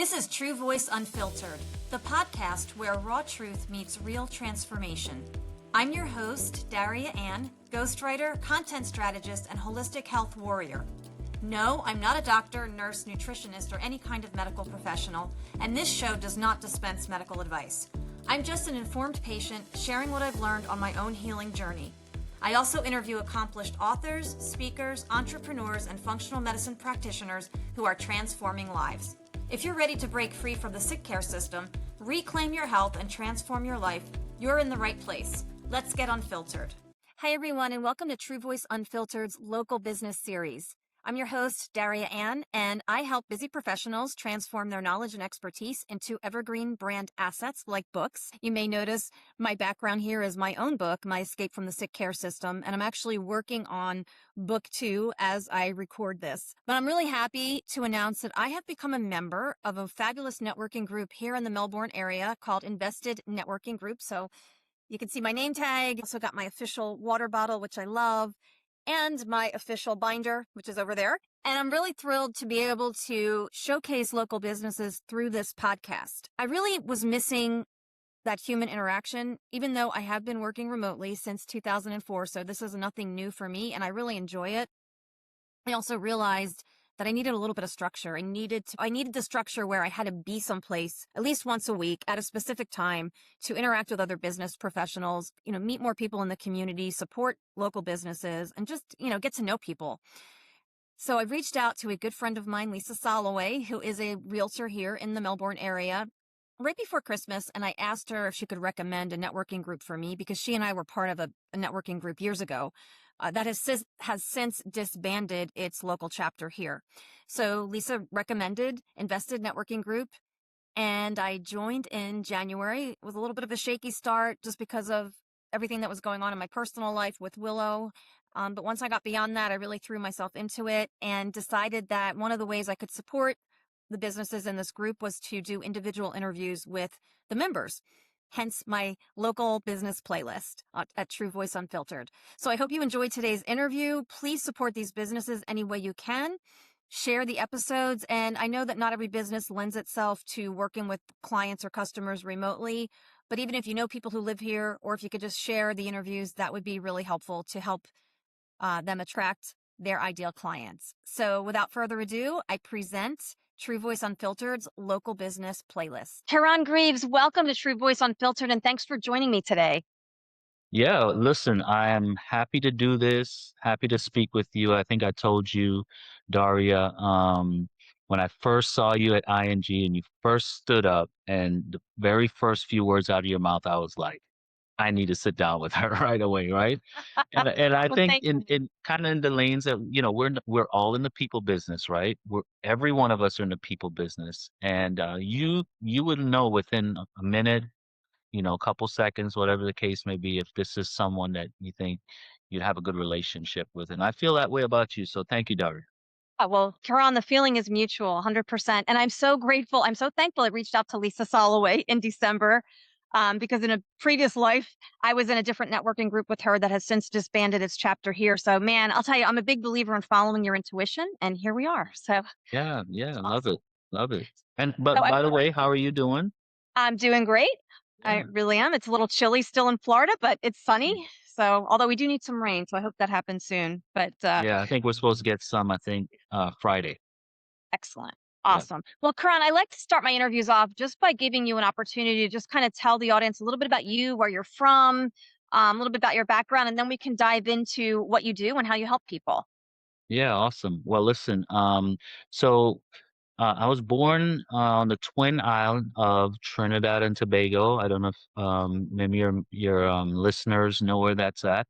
This is True Voice Unfiltered, the podcast where raw truth meets real transformation. I'm your host, Daria Anne, ghostwriter, content strategist, and holistic health warrior. No, I'm not a doctor, nurse, nutritionist, or any kind of medical professional, and this show does not dispense medical advice. I'm just an informed patient sharing what I've learned on my own healing journey. I also interview accomplished authors, speakers, entrepreneurs, and functional medicine practitioners who are transforming lives. If you're ready to break free from the sick care system, reclaim your health, and transform your life, you're in the right place. Let's get unfiltered. Hi, everyone, and welcome to True Voice Unfiltered's local business series. I'm your host, Daria Anne, and I help busy professionals transform their knowledge and expertise into evergreen brand assets like books. You may notice my background here is my own book, My Escape from the Sick Care System, and I'm actually working on book 2 as I record this. But I'm really happy to announce that I have become a member of a fabulous networking group here in the Melbourne area called Invested Networking Group. So you can see my name tag. Also got my official water bottle, which I love, and my official binder, which is over there. And I'm really thrilled to be able to showcase local businesses through this podcast. I really was missing that human interaction, even though I have been working remotely since 2004. So this is nothing new for me, and I really enjoy it. I also realized that I needed a little bit of structure. I needed the structure where I had to be someplace at least once a week at a specific time to interact with other business professionals, meet more people in the community, support local businesses, and just, get to know people. So I reached out to a good friend of mine, Lisa Soloway, who is a realtor here in the Melbourne area, right before Christmas, and I asked her if she could recommend a networking group for me because she and I were part of a networking group years ago. That has since disbanded its local chapter here. So Lisa recommended Invested Networking Group, and I joined in January. It was a little bit of a shaky start just because of everything that was going on in my personal life with Willow. But once I got beyond that, I really threw myself into it and decided that one of the ways I could support the businesses in this group was to do individual interviews with the members. Hence my local business playlist at True Voice Unfiltered. So I hope you enjoyed today's interview. Please support these businesses any way you can. Share the episodes. And I know that not every business lends itself to working with clients or customers remotely. But even if you know people who live here, or if you could just share the interviews, that would be really helpful to help them attract their ideal clients. So without further ado, I present True Voice Unfiltered's local business playlist. Kerron Greaves, welcome to True Voice Unfiltered, and thanks for joining me today. Yeah, listen, I am happy to do this, happy to speak with you. I think I told you, Daria, when I first saw you at ING and you first stood up and the very first few words out of your mouth, I was like, I need to sit down with her right away, right? And I Well, think thank in you. kind of in the lanes that we're all in the people business, right? Every one of us are in the people business, and you would know within a minute, a couple seconds, whatever the case may be, if this is someone that you think you'd have a good relationship with. And I feel that way about you. So thank you, Daria. Well, Kerron, the feeling is mutual, 100%. And I'm so grateful. I'm so thankful I reached out to Lisa Soloway in December because in a previous life, I was in a different networking group with her that has since disbanded its chapter here. So, man, I'll tell you, I'm a big believer in following your intuition. And here we are. So Yeah, yeah, it's love awesome. it. Love it. And So but by the way, how are you doing? I'm doing great. I Yeah. really am. It's a little chilly still in Florida, but it's sunny. So, although we do need some rain, so I hope that happens soon. But Yeah, I think we're supposed to get some, I think, Friday. excellent. Yeah. Awesome. Well, Karan, I like to start my interviews off just by giving you an opportunity to just kind of tell the audience a little bit about you, where you're from, a little bit about your background, and then we can dive into what you do and how you help people. Yeah, awesome. Well, listen, so I was born on the twin island of Trinidad and Tobago. I don't know if maybe your listeners know where that's at.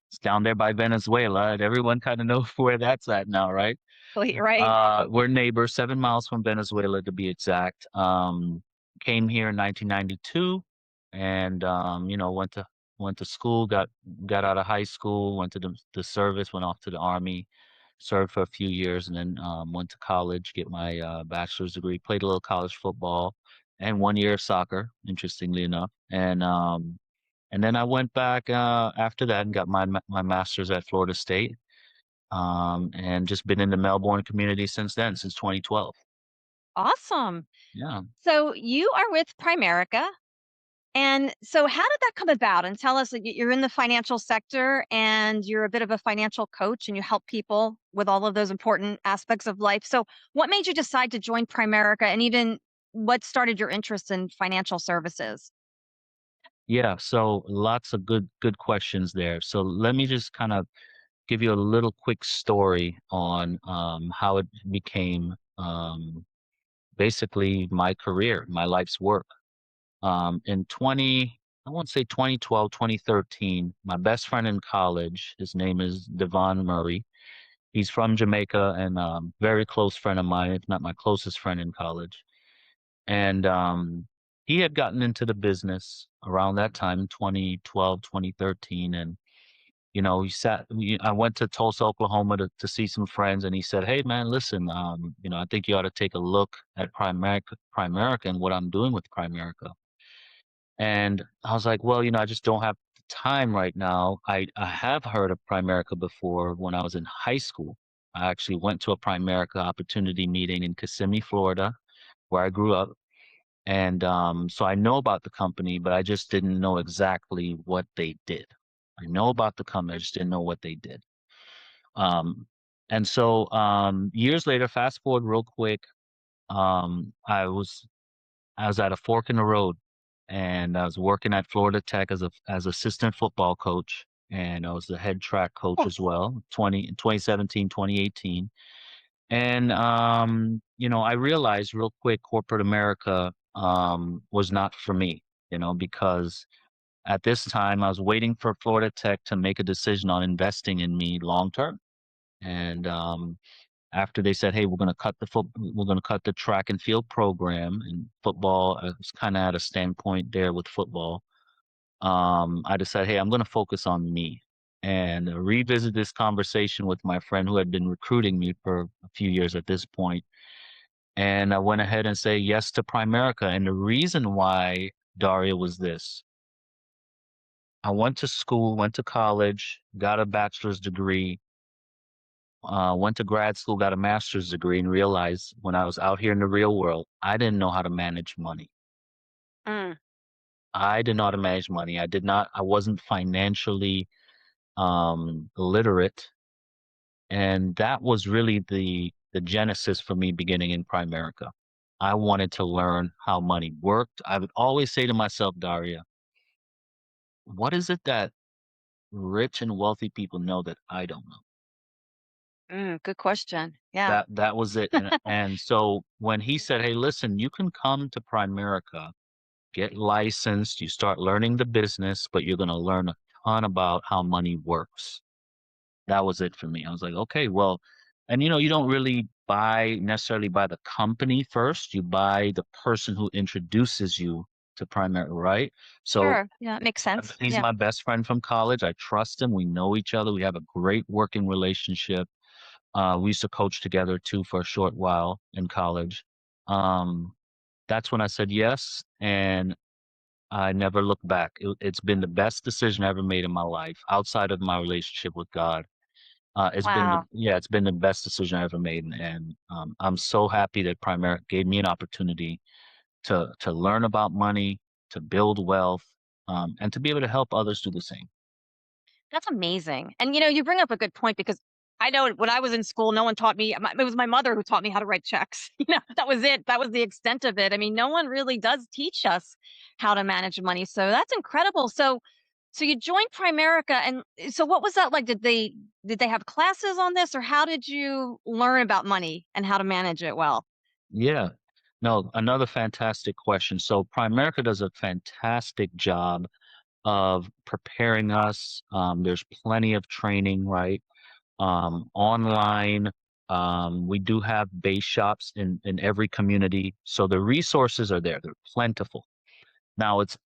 It's down there by Venezuela, and everyone kind of knows where that's at now, right? Right. We're neighbors, 7 miles from Venezuela to be exact. Came here in 1992, and went to school, got out of high school, went to the service, went off to the army, served for a few years, and then went to college, get my bachelor's degree. Played a little college football, and 1 year of soccer, interestingly enough, and then I went back after that and got my master's at Florida State, and just been in the Melbourne community since then, since 2012. Awesome. Yeah. So you are with Primerica. And so how did that come about? And tell us, like, you're in the financial sector and you're a bit of a financial coach and you help people with all of those important aspects of life. So what made you decide to join Primerica, and even what started your interest in financial services? Yeah. So lots of good questions there. So let me just kind of give you a little quick story on how it became basically my career, my life's work. In 20, I want to say 2012, 2013, my best friend in college, his name is Devon Murray. He's from Jamaica and very close friend of mine, if not my closest friend in college. And he had gotten into the business around that time, 2012, 2013. And, I went to Tulsa, Oklahoma to see some friends. And he said, "Hey, man, listen, I think you ought to take a look at Primerica and what I'm doing with Primerica." And I was like, "Well, I just don't have the time right now." I have heard of Primerica before when I was in high school. I actually went to a Primerica opportunity meeting in Kissimmee, Florida, where I grew up. And so I know about the company, but I just didn't know exactly what they did. I know about the company, I just didn't know what they did. Um, and so years later, fast forward real quick, um, I was I was at a fork in the road, and I was working at Florida Tech as assistant football coach, and I was the head track coach Oh, as well, 2017, 2018. And I realized real quick corporate America was not for me, because at this time I was waiting for Florida Tech to make a decision on investing in me long term. And after they said, "Hey, we're going to cut the track and field program," and football, I was kind of at a standpoint there with football. I decided, hey, I'm going to focus on me and revisit this conversation with my friend who had been recruiting me for a few years at this point. And I went ahead and say yes to Primerica. And the reason why, Daria, was this: I went to school, went to college, got a bachelor's degree, went to grad school, got a master's degree, and realized when I was out here in the real world, I didn't know how to manage money. mm, I didn't know how to manage money. I wasn't financially literate. And that was really the genesis for me beginning in Primerica. I wanted to learn how money worked. I would always say to myself, Daria, what is it that rich and wealthy people know that I don't know? good question. Yeah. That was it. And so when he said, "Hey, listen, you can come to Primerica, get licensed, you start learning the business, but you're going to learn a ton about how money works." That was it for me. I was like, "Okay, well," and you don't really necessarily buy the company first. You buy the person who introduces you to Primerica, right? So Sure. Yeah, it makes sense. he's Yeah. my best friend from college. I trust him. We know each other. We have a great working relationship. We used to coach together too for a short while in college. Um, that's when I said yes, and I never looked back. It's been the best decision I ever made in my life outside of my relationship with God. Wow. It's been the best decision I ever made, and I'm so happy that Primerica gave me an opportunity to learn about money, to build wealth, and to be able to help others do the same. That's amazing. And you bring up a good point, because I know when I was in school, no one taught me. It was my mother who taught me how to write checks. That was it. That was the extent of it. I mean, no one really does teach us how to manage money. So that's incredible. So you joined Primerica, and so what was that like? Did they have classes on this, or how did you learn about money and how to manage it well? Yeah. No, another fantastic question. So Primerica does a fantastic job of preparing us. There's plenty of training, right? Online. We do have base shops in every community. So the resources are there. They're plentiful. Now it's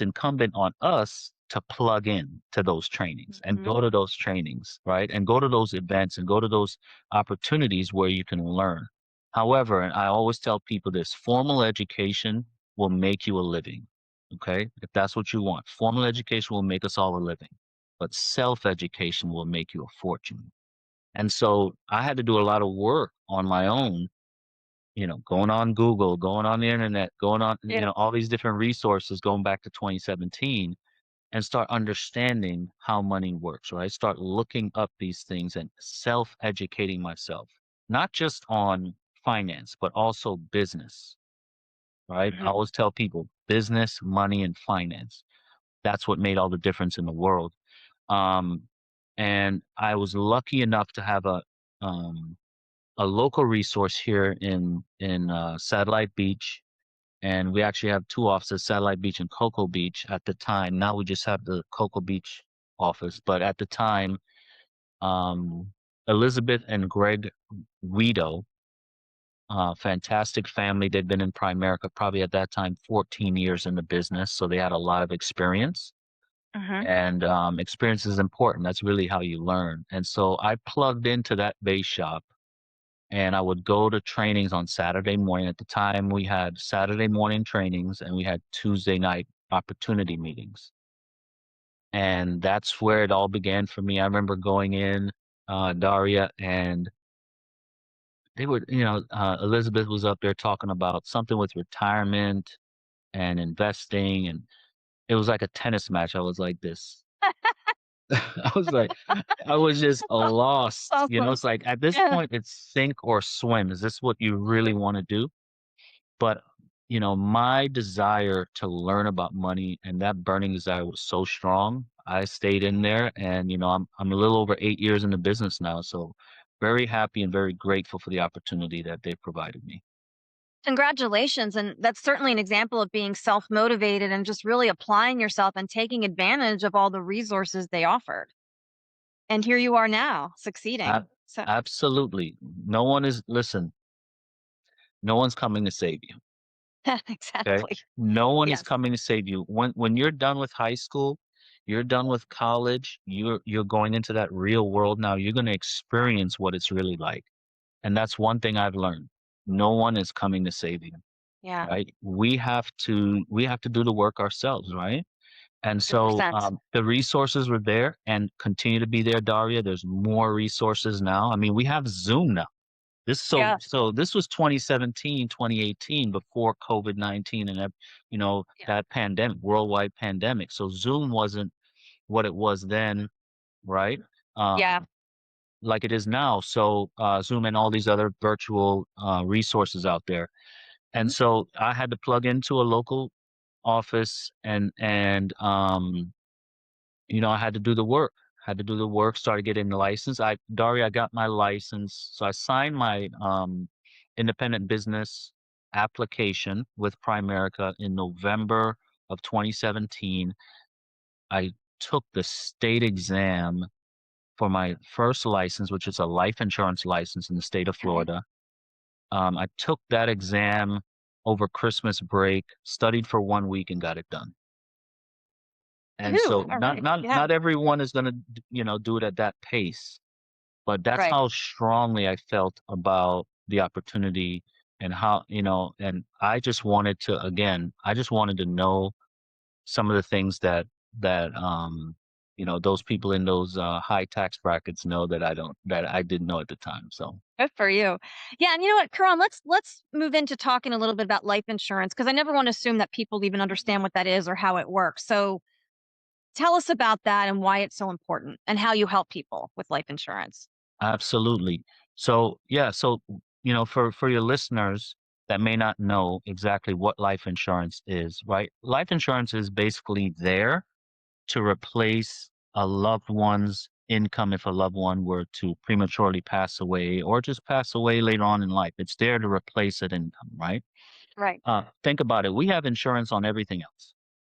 incumbent on us to plug in to those trainings and Mhm. go to those trainings, right? And go to those events and go to those opportunities where you can learn. However, and I always tell people this, formal education will make you a living. Okay? If that's what you want. Formal education will make us all a living, but self-education will make you a fortune. And so I had to do a lot of work on my own going on Google, going on the internet, going on, Yeah. all these different resources going back to 2017 and start understanding how money works, right? Start looking up these things and self-educating myself, not just on finance, but also business, right? I Mhm. always tell people business, money, and finance. That's what made all the difference in the world. Um, and I was lucky enough to have a local resource here in Satellite Beach, and we actually have two offices, Satellite Beach and Cocoa Beach at the time. Now we just have the Cocoa Beach office, but at the time, um, Elizabeth and Greg Guido, fantastic family. They'd been in Primerica probably at that time 14 years in the business, so they had a lot of experience. Mhm. And experience is important. That's really how you learn. And so I plugged into that base shop and I would go to trainings on Saturday morning. At the time, we had Saturday morning trainings and we had Tuesday night opportunity meetings. And that's where it all began for me. I remember going in, Daria, and they were, Elizabeth was up there talking about something with retirement and investing. And it was like a tennis match. I was like this. I was like, I was just lost. Awesome. It's like at this Yeah. point, it's sink or swim. Is this what you really want to do? But, my desire to learn about money and that burning desire was so strong. I stayed in there and, I'm a little over 8 years in the business now. So very happy and very grateful for the opportunity that they provided me. Congratulations. And that's certainly an example of being self motivated and just really applying yourself and taking advantage of all the resources they offered. And here you are now succeeding. Ab- So, Absolutely. Listen, no one's coming to save you. Okay. exactly. No one is Yes. coming to save you. When you're done with high school, you're done with college, you're going into that real world now. You're going to experience what it's really like. And that's one thing I've learned. No one is coming to save you, Yeah. right? We have to do the work ourselves, right? And so 100%. the resources were there and continue to be there, Daria. There's more resources now. I mean, we have Zoom now. This so Yeah. so this was 2017, 2018 before COVID-19 and Yeah. that pandemic, worldwide pandemic. So Zoom wasn't what it was then, right? Yeah. Like it is now. So Zoom and all these other virtual resources out there. And Mhm. so I had to plug into a local office and I had to do the work. Had to do the work, started getting the license. Daria, I got my license. So I signed my independent business application with Primerica in November of 2017. I took the state exam for my first license, which is a life insurance license in the state of Okay. Florida. I took that exam over Christmas break, studied for 1 week, and got it done. And Phew. so All not right. not Yeah. not everyone is gonna do it at that pace, but that's Right. how strongly I felt about the opportunity and how, and I just wanted to know some of the things that those people in those high tax brackets know that I didn't know at the time. So Good for you. Yeah, and you know what, Karan, let's move into talking a little bit about life insurance because I never want to assume that people even understand what that is or how it works. So tell us about that and why it's so important and how you help people with life insurance. absolutely. So yeah, so for your listeners that may not know exactly what life insurance is, right? Life insurance is basically there to replace a loved one's income if a loved one were to prematurely pass away or just pass away later on in life. It's there to replace that income, right? Right. Think about it. We have insurance on everything else: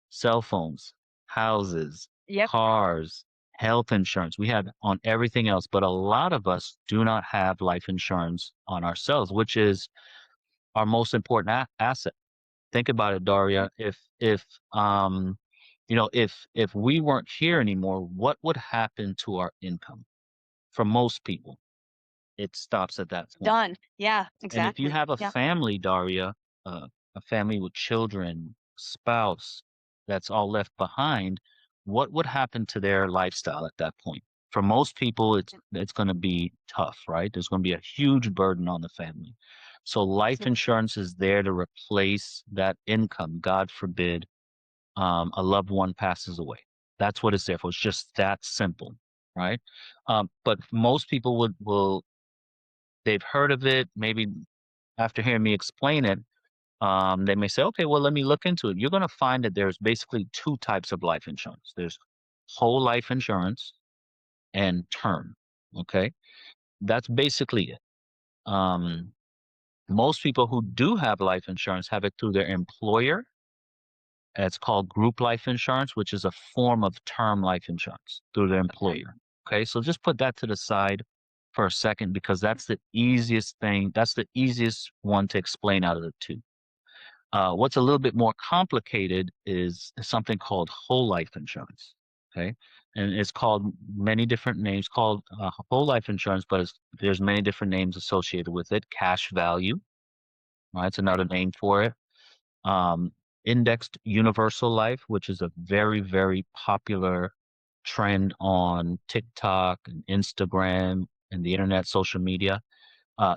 cell phones, houses, Yep. cars, health insurance. We have on everything else, but a lot of us do not have life insurance on ourselves, which is our most important asset. Think about it, Daria. If we weren't here anymore, what would happen to our income? For most people, it stops at that point. Done. Yeah, And if you exactly. have a Yeah. family, Daria, a family with children, spouse, that's all left behind, what would happen to their lifestyle at that point? For most people, it's going to be tough, right? There's going to be a huge burden on the family. So life So- insurance is there to replace that income. God forbid, a loved one passes away. That's what it's there for. It's just that simple, right? But most people they've heard of it. Maybe after hearing me explain it, they may say, okay, well, let me look into it. You're going to find that there's basically two types of life insurance. There's whole life insurance and term. Okay. That's basically it. Um, most people who do have life insurance have it through their employer. It's called group life insurance, which is a form of term life insurance through their Okay. employer. Okay. So just put that to the side for a second, because that's the easiest thing. That's the easiest one to explain out of the two. What's a little bit more complicated is something called whole life insurance. Okay. And it's called many different names, called whole life insurance, but there's many different names associated with it. Cash value, right? It's another name for it. Um, Indexed universal life, which is a very, very popular trend on TikTok and Instagram and the internet, social media.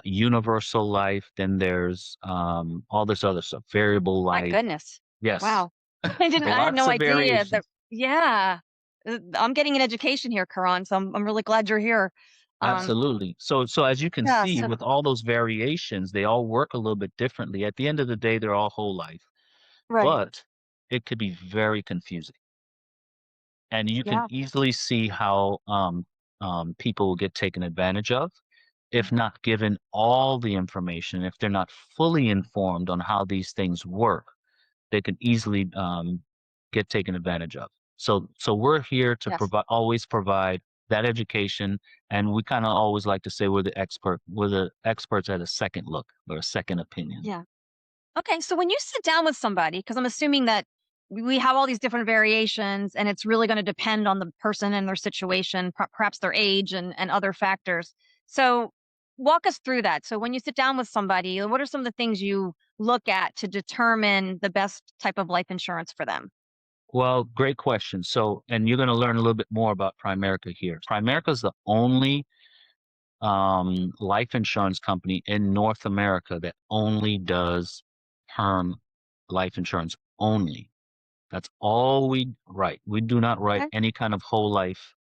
Universal life. Then there's all this other stuff, variable My life. goodness. Yes, Wow. I had lots no of idea that. variations. Yeah. I'm getting an education here, Kerron. So I'm really glad you're here. Um, Absolutely. So as you can yeah. see, So, with all those variations, they all work a little bit differently. At the end of the day, they're all whole life, right. but it could be very confusing. And you can Yeah. easily see how people will get taken advantage of if not given all the information, if they're not fully informed on how these things work. They can easily get taken advantage of. So we're here to Yes. always provide that education, and we kind of always like to say we're the expert. We're the experts at a second look or a second opinion. Yeah. Okay, so when you sit down with somebody, because I'm assuming that we have all these different variations, and it's really going to depend on the person and their situation, perhaps their age and other factors. So walk us through that. So when you sit down with somebody, what are some of the things you look at to determine the best type of life insurance for them? Well, great question. So, and you're going to learn a little bit more about Primerica here. Primerica is the only life insurance company in North America that only does term life insurance only. That's all we write. We do not write Okay. any kind of whole life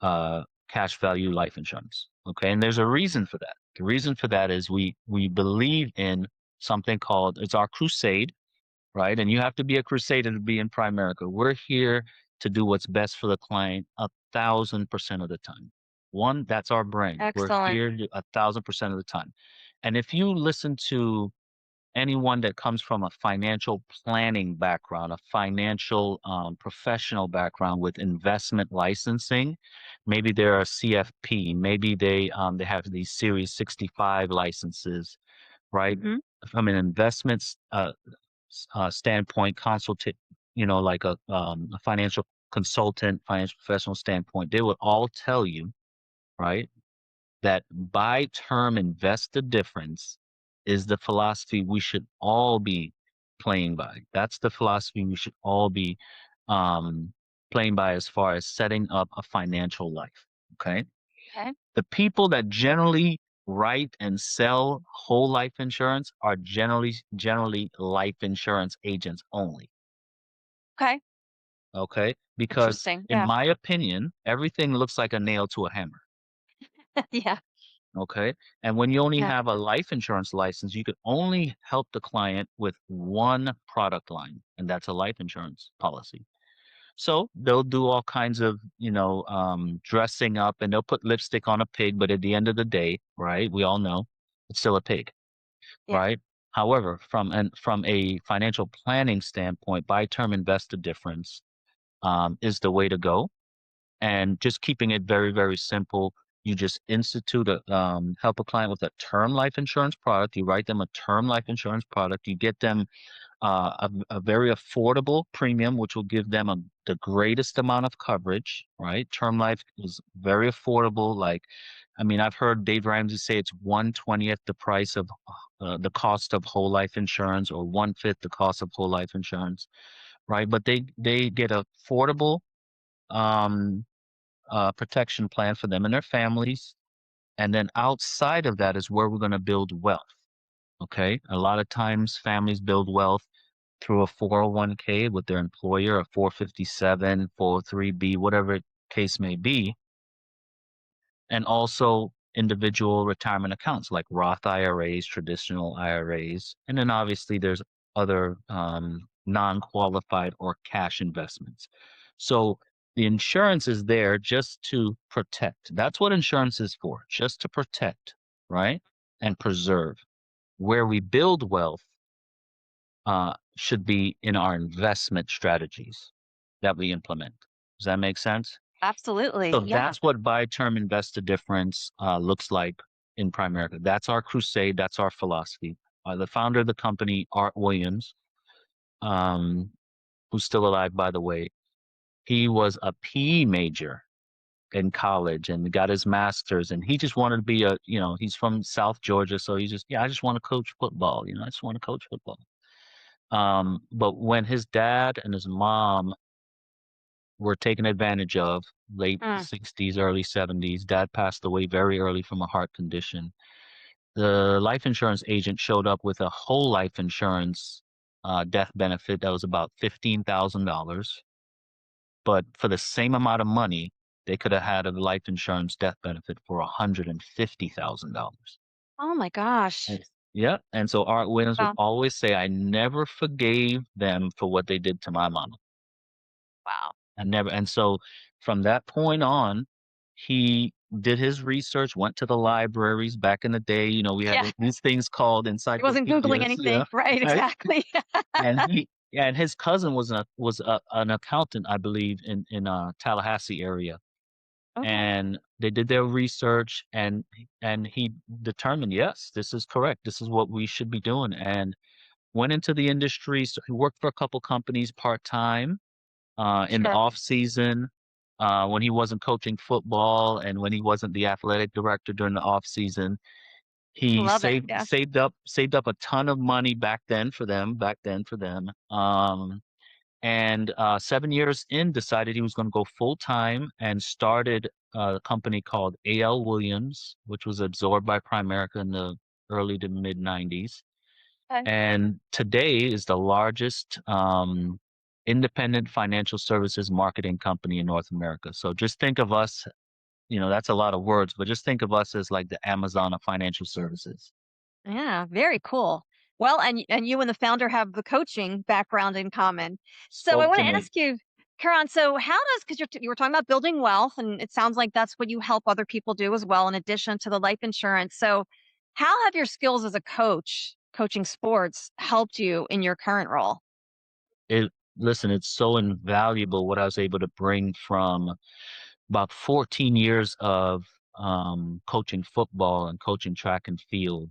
cash value life insurance. Okay. And there's a reason for that. The reason for that is we believe in something called, it's our crusade, right? And you have to be a crusader to be in Primerica. We're here to do what's best for the client 1,000% of the time. One, that's our brand. We're Excellent. here 1,000% of the time. And if you listen to anyone that comes from a financial planning background, a financial professional background with investment licensing, maybe they're a CFP, maybe they have these Series 65 licenses, right? Hmm. From an investment standpoint, consultant, like a financial consultant, financial professional standpoint, they would all tell you, right, that buy term invest the difference is the philosophy we should all be playing by. That's the philosophy we should all be um, playing by as far as setting up a financial life. Okay. Okay. The people that generally write and sell whole life insurance are generally life insurance agents only. Okay. Okay. Because Interesting. in Yeah. my opinion, everything looks like a nail to a hammer. Yeah. Okay. And when you only Yeah. have a life insurance license, you could only help the client with one product line, and that's a life insurance policy. So they'll do all kinds of, dressing up, and they'll put lipstick on a pig. But at the end of the day, right, we all know it's still a pig, Yeah. right? However, from a financial planning standpoint, buy term invest the difference is the way to go, and just keeping it very, very simple. You just help a client with a term life insurance product. You write them a term life insurance product. You get them a very affordable premium, which will give them the greatest amount of coverage, right? Term life is very affordable. Like, I mean, I've heard Dave Ramsey say it's 1/20th the price of the cost of whole life insurance, or 1/5 the cost of whole life insurance, right? But they get affordable um, protection plan for them and their families. And then outside of that is where we're going to build wealth. Okay. A lot of times families build wealth through a 401k with their employer, a 457, 403b, whatever case may be, and also individual retirement accounts like Roth IRAs, traditional IRAs, and then obviously there's other non-qualified or cash investments. So the insurance is there just to protect. That's what insurance is for, just to protect, right? And preserve. Where we build wealth should be in our investment strategies that we implement. Does that make sense? Absolutely. So Yeah. that's what buy term invest the difference looks like in Primerica. That's our crusade. That's our philosophy. The founder of the company, Art Williams, um, who's still alive, by the way, he was a PE major in college and got his master's, and he just wanted to be he's from South Georgia, so I just want to coach football. I just want to coach football. But when his dad and his mom were taken advantage of, late Mm. 60s, early 70s, dad passed away very early from a heart condition. The life insurance agent showed up with a whole life insurance death benefit that was about $15,000. But for the same amount of money, they could have had a life insurance death benefit for $150,000. Oh my gosh. Yeah. And so Art Williams would Wow. always say, I never forgave them for what they did to my mama. Wow. I never. And so from that point on, he did his research, went to the libraries. Back in the day, we had Yeah. these things called He wasn't Googling encyclopedias, anything. Right. right? Exactly. And his cousin was an accountant, I believe, in Tallahassee area. Okay. And they did their research, and he determined, yes, this is correct. This is what we should be doing, and went into the industry. So he worked for a couple companies part-time in the Sure. off season, when he wasn't coaching football and when he wasn't the athletic director during the off season. He Love it. saved Yeah. saved up a ton of money back then for them. And 7 years in, decided he was going to go full time and started a company called A.L. Williams, which was absorbed by Primerica in the early to mid 90s. Okay. And today is the largest independent financial services marketing company in North America. So just think of us, that's a lot of words, but just think of us as like the Amazon of financial services. Yeah, very cool. Well, and you and the founder have the coaching background in common. So I Spoke want to to me. ask you, Karan, so how does, because you were talking about building wealth, and it sounds like that's what you help other people do as well, in addition to the life insurance. So how have your skills as a coach, coaching sports, helped you in your current role? Listen, it's so invaluable what I was able to bring from about 14 years of coaching football and coaching track and field.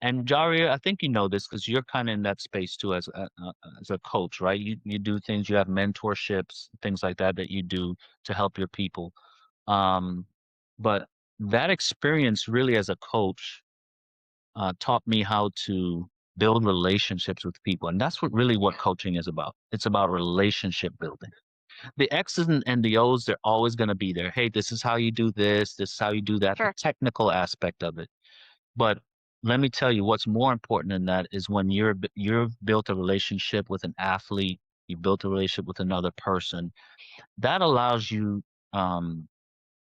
And Jaria, I think you know this because you're kind of in that space too as a coach, right? You do things, you have mentorships, things like that you do to help your people. Um, but that experience really as a coach taught me how to build relationships with people, and that's what coaching is about. It's about relationship building. The X's and the O's, they're always going to be there. Hey, this is how you do this. This is how you do that. The Sure. technical aspect of it. But let me tell you, what's more important than that is when you've built a relationship with an athlete, you built a relationship with another person. That allows you, um,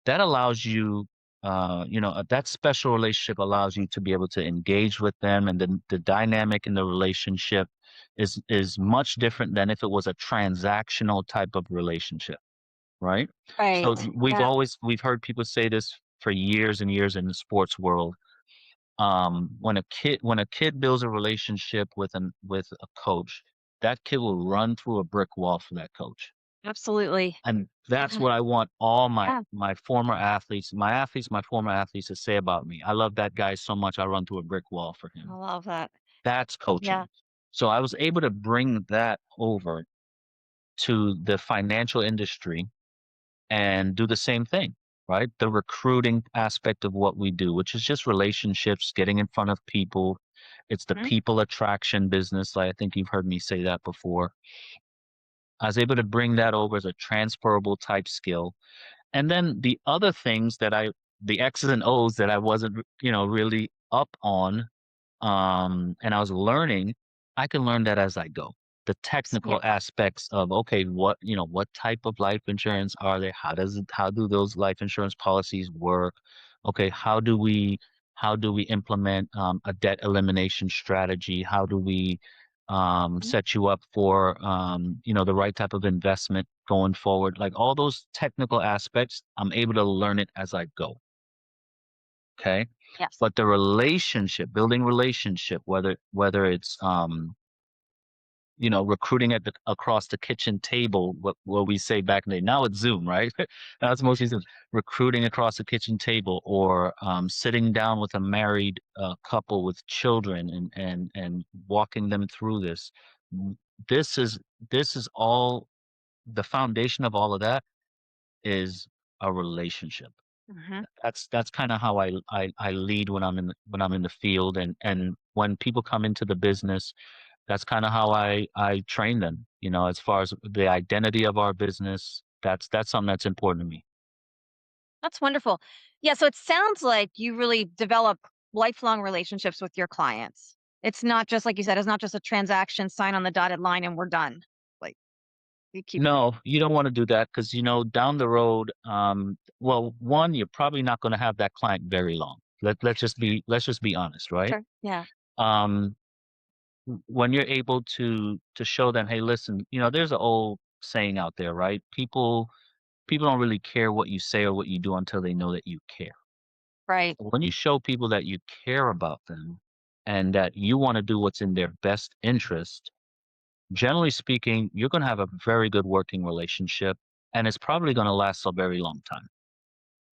that allows you, that special relationship allows you to be able to engage with them, and the dynamic in the relationship is much different than if it was a transactional type of relationship, right? So Right. we've Yeah. always we've heard people say this for years and years in the sports world. When a kid builds a relationship with a coach, that kid will run through a brick wall for that coach. Absolutely. And that's what I want all my Yeah. my former athletes, my former athletes to say about me. I love that guy so much I run through a brick wall for I him. love that. That's Yeah. coaching. So I was able to bring that over to the financial industry and do the same thing, right? The recruiting aspect of what we do, which is just relationships, getting in front of people. It's the Mhm. people attraction business. Like, I think you've heard me say that before. I was able to bring that over as a transferable type skill. And then the other things the X's and O's that I wasn't, really up on, and I was learning, I can learn that as I go. The technical Yeah. aspects of, okay, what type of life insurance are there? How do those life insurance policies work? Okay, how do we implement a debt elimination strategy? How do we Mhm. set you up for the right type of investment going forward? Like all those technical aspects, I'm able to learn it as I go. Okay. Yes. But the building relationship, whether it's recruiting across the kitchen table, what we say back in the day. Now it's Zoom, right? That's mostly Zoom. Recruiting across the kitchen table, or sitting down with a married couple with children and walking them through this. This is this is all the foundation of all of that is a relationship. Mhm. That's kind of how I lead when I'm in the field, and when people come into the business, that's kind of how I train them, as far as the identity of our business. That's something that's important to me. That's wonderful. Yeah, so it sounds like you really develop lifelong relationships with your clients. It's not just like you said, it's not just a transaction, sign on the dotted line and we're done. Like you keep No, you don't want to do that because down the road, well, one, you're probably not going to have that client very long. Let's just be honest, right? sure. Yeah. Um, when you're able to show them, hey, listen, there's an old saying out there, right? People don't really care what you say or what you do until they know that you care. Right. When you show people that you care about them and that you want to do what's in their best interest, generally speaking, you're going to have a very good working relationship, and it's probably going to last a very long time.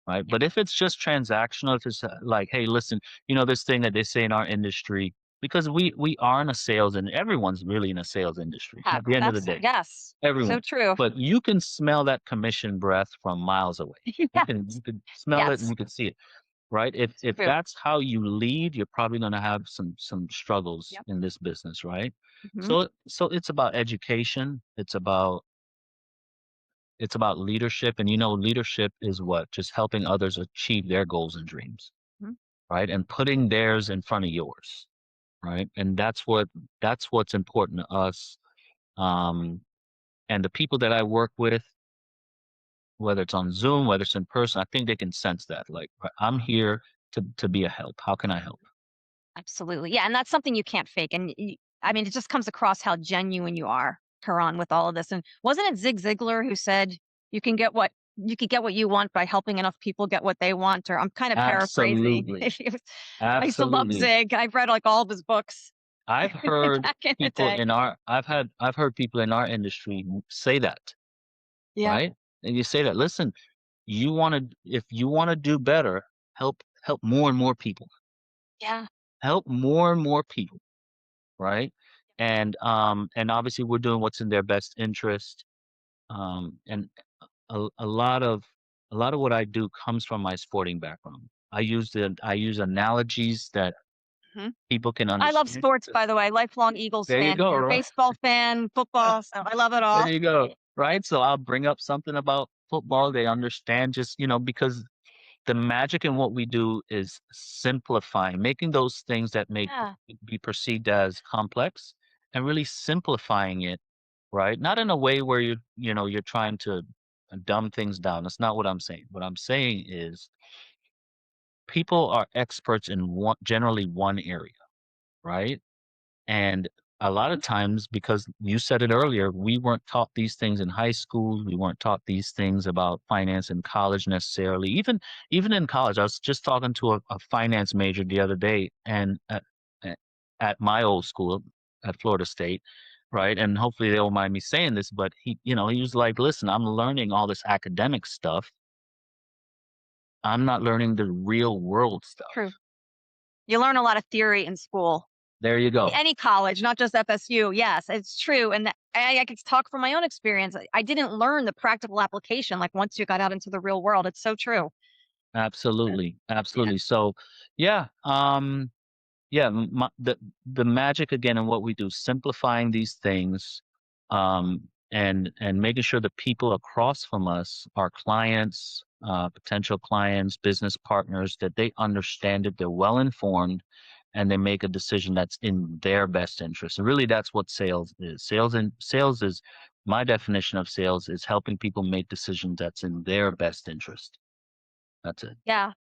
Right. Yeah. But if it's just transactional, if it's like, hey, listen, this thing that they say in our industry, because we are in a sales, and everyone's really in a sales industry at the end of the day, Yes. So everyone. true. But you can smell that commission breath from miles away. You Yeah. can you can smell it and Yes. you can see it. Right. If True. that's how you lead, you're probably going to have some struggles Yep. in this business. Right. Mhm. So it's about education. It's about leadership, and leadership is what? Just helping others achieve their goals and dreams, Mhm. right? And putting theirs in front of yours, right? And that's what's important to us. Um, and the people that I work with, whether it's on Zoom, whether it's in person, I think they can sense that. Like, I'm here to be a help. How can I help? Absolutely. Yeah, and that's something you can't fake. And I mean, it just comes across how genuine you are, Karan, with all of this. And wasn't it Zig Ziglar who said you could get what you want by helping enough people get what they want? Or I'm kind of paraphrasing. Absolutely. I used to love Absolutely. Zig. I've read like all of his books I've heard back in the people day. in our I've heard people in our industry say that, Yeah. right? And you say that, listen, if you want to do better, help more and more people. Yeah. Help more and more people, right? And obviously we're doing what's in their best interest. And a lot of what I do comes from my sporting background. I use analogies that Mhm. people can I love understand. sports, by the way. Lifelong Eagles There you fan go, here. right? Baseball fan, football. So I love it There all. you go. Right. So I'll bring up something about football. They understand, just, because the magic in what we do is simplifying, making those things that may Yeah. be perceived as complex, and really simplifying it, right? Not in a way where you're trying to dumb things down. That's not what I'm saying. What I'm saying is people are experts in generally one area, right? And a lot of times, because you said it earlier, we weren't taught these things in high school. We weren't taught these things about finance in college necessarily. Even in college, I was just talking to a finance major the other day, and at my old school at Florida State, right? And hopefully they won't mind me saying this, but he was like, "Listen, I'm learning all this academic stuff. I'm not learning the real world stuff." True. You learn a lot of theory in school. There you go. Any college, not just FSU. Yes, it's true. And I could talk from my own experience. I didn't learn the practical application like once you got out into the real world. It's so true. Absolutely, Yeah. absolutely. So, yeah, yeah, the magic again in what we do, simplifying these things, and making sure the people across from us, our clients, potential clients, business partners, that they understand it, they're well informed, and they make a decision that's in their best interest. And really, that's what sales is. Sales is my definition of sales is helping people make decisions that's in their best interest. That's it. Yeah.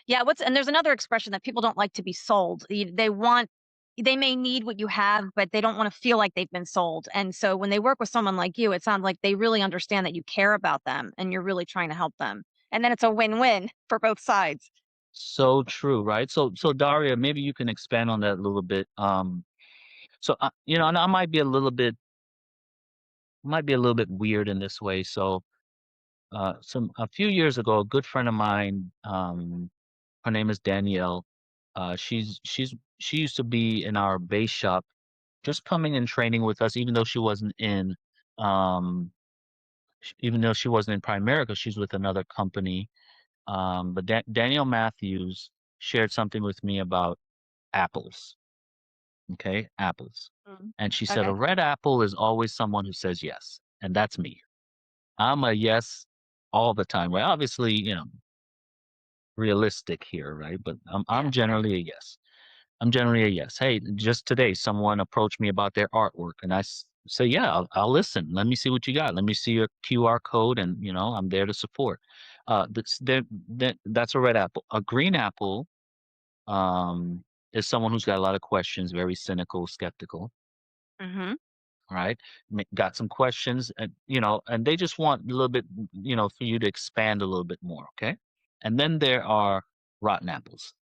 Yeah, and there's another expression that people don't like to be sold. They may need what you have, but they don't want to feel like they've been sold. And so when they work with someone like you, it sounds like they really understand that you care about them and you're really trying to help them. And then it's a win-win for both sides. So true, right? So Daria, maybe you can expand on that a little bit. So and I might be a little bit weird in this way. So a few years ago, a good friend of mine, her name is Danielle. She used to be in our base shop, just coming and training with us, even though she wasn't in Primerica, she's with another company. But Danielle Matthews shared something with me about apples. Okay, apples. Mm. And she said a Okay. red apple is always someone who says yes, and that's me. I'm a yes all the time, right? Obviously, realistic here, right? But I'm Yeah. generally a yes. I'm generally a yes. Hey, just today, someone approached me about their artwork, and I say, yeah, I'll listen. Let me see what you got. Let me see your QR code, and I'm there to support. That's a red apple. A green apple, is someone who's got a lot of questions, very cynical, skeptical. Mm-hmm. Right? Got some questions, and and they just want a little bit, for you to expand a little bit more. Okay, and then there are rotten apples.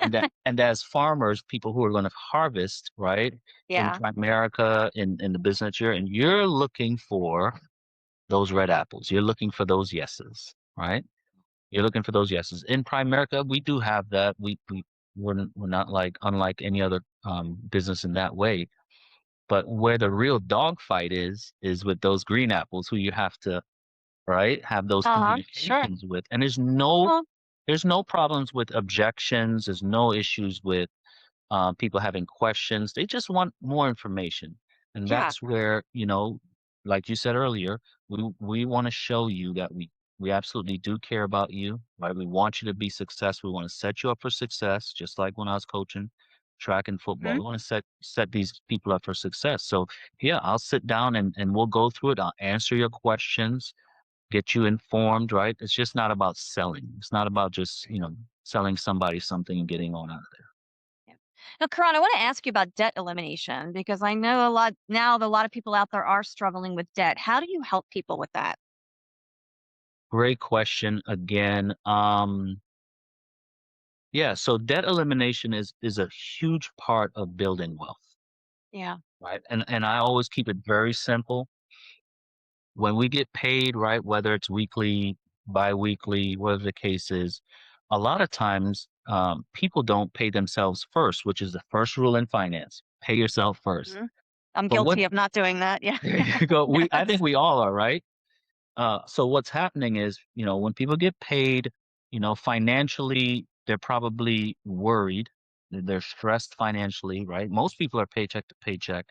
And as farmers, people who are going to harvest, right, in Yeah. Primerica, in the business you're looking for those red apples. You're looking for those yeses, right? You're looking for those yeses. In Primerica, we do have that. We're not like unlike any other business in that way. But where the real dogfight is with those green apples who you have to, right, have those Uh-huh. Sure. communications with. And Well, there's no problems with objections. There's no issues with people having questions. They just want more information. And yeah. that's where, like you said earlier, we want to show you that we absolutely do care about you, right? We want you to be successful. We want to set you up for success, just like when I was coaching track and football. Mhm. We want to set these people up for success. So yeah, I'll sit down and we'll go through it. I'll answer your questions, get you informed, right? It's just not about selling. It's not about just, selling somebody something and getting on out of there. Yeah. Now, Karan, I want to ask you about debt elimination because I know a lot of people out there are struggling with debt. How do you help people with that? Great question again. Yeah, so debt elimination is a huge part of building wealth, Yeah. right? And I always keep it very simple. When we get paid, right, whether it's weekly, bi-weekly, whatever the case is, a lot of times people don't pay themselves first, which is the first rule in finance. Pay yourself first. Mhm. I'm But what guilty of not doing that. Yeah. there you go. I think Yes. we all are, right? So what's happening is, when people get paid, financially, they're probably worried. They're stressed financially, right? Most people are paycheck to paycheck.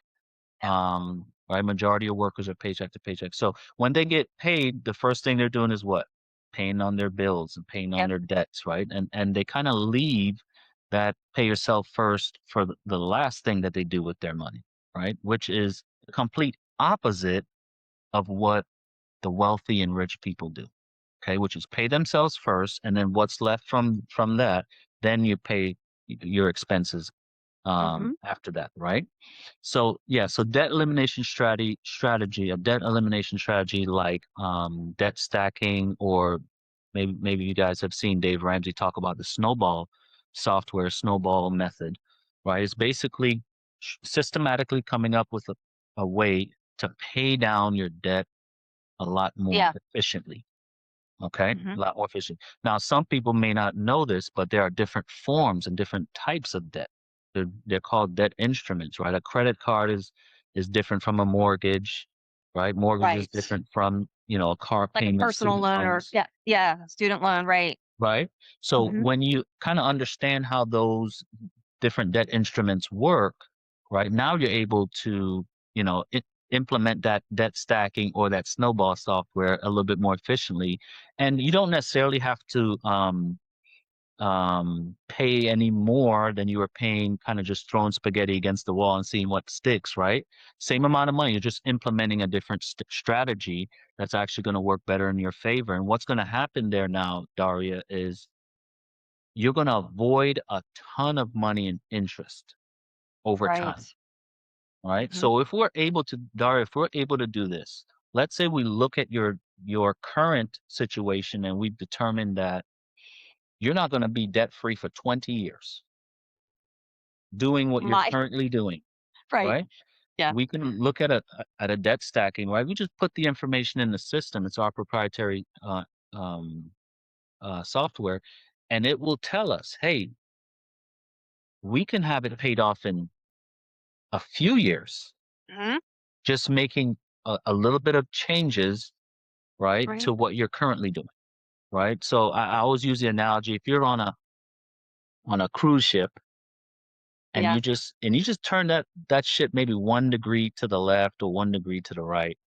Yeah. Right? Majority of workers are paycheck to paycheck. So when they get paid, the first thing they're doing is what? Paying on their bills and paying on Yep. their debts, right? And they kind of leave that pay yourself first for the last thing that they do with their money, right? Which is the complete opposite of what the wealthy and rich people do. Okay, which is pay themselves first, and then what's left from that, then you pay your expenses Hmm. after that, right? So yeah, so a debt elimination strategy like debt stacking, or maybe you guys have seen Dave Ramsey talk about the snowball method, right? It's basically systematically coming up with a way to pay down your debt a lot more Yeah. efficiently. Okay, Hmm. a lot more efficient. Now, some people may not know this, but there are different forms and different types of debt. They're called debt instruments, right? A credit card is different from a mortgage, right? Mortgage is Right. different from, a car Like a payment, personal student loan or loans, yeah, yeah, student loan, right. right? So Hmm. when you kind of understand how those different debt instruments work, right? Now you're able to, implement that debt stacking or that snowball software a little bit more efficiently. And you don't necessarily have to pay any more than you were paying kind of just throwing spaghetti against the wall and seeing what sticks, right? Same amount of money. You're just implementing a different strategy that's actually going to work better in your favor. And what's going to happen there now, Daria, is you're going to avoid a ton of money in interest over Right. time. All right. Mhm. So if we're able to, Daria, if we're able to do this, let's say we look at your current situation and we've determined that you're not going to be debt free for 20 years doing what you're My currently doing, right. right? Yeah. We can look at a debt stacking, right? We just put the information in the system. It's our proprietary um, software, and it will tell us, hey, we can have it paid off in a few years, Mhm. just making a little bit of changes, right, Right. to what you're currently doing, right? So I always use the analogy: if you're on a cruise ship and Yeah. you just turn that ship maybe 1 degree to the left or 1 degree to the right.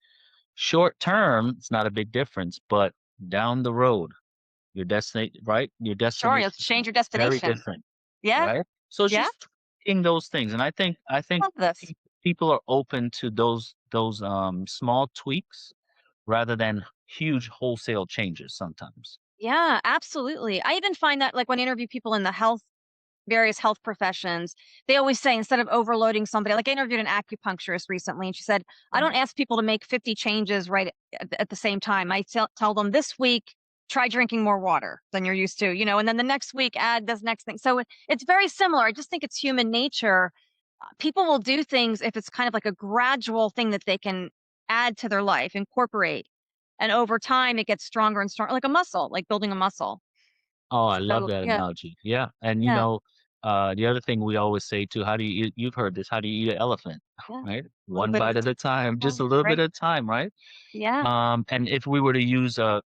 Short term, it's not a big difference, but down the road, your destination, right? Your Sure. You have destination to is change your very destination. different, Yeah. right? So it's Yeah. just tweaking those things, and I think Love this. people are open to those small tweaks rather than huge wholesale changes sometimes. Yeah, absolutely. I even find that like when I interview people in the various health professions, they always say instead of overloading somebody, like I interviewed an acupuncturist recently, and she said, I don't ask people to make 50 changes right at the same time. I tell them this week, try drinking more water than you're used to, and then the next week, add this next thing. So it's very similar. I just think it's human nature. People will do things if it's kind of like a gradual thing that they can add to their life, incorporate. And over time, it gets stronger and stronger, like a muscle, like building a muscle. Oh, I love So, that yeah, analogy. Yeah, and yeah, the other thing we always say too, how do you eat, you've heard this, how do you eat an elephant, yeah. right? A little One bit at bite a at a time, just a time, little bit right? at a time, right? Yeah. And if we were to use a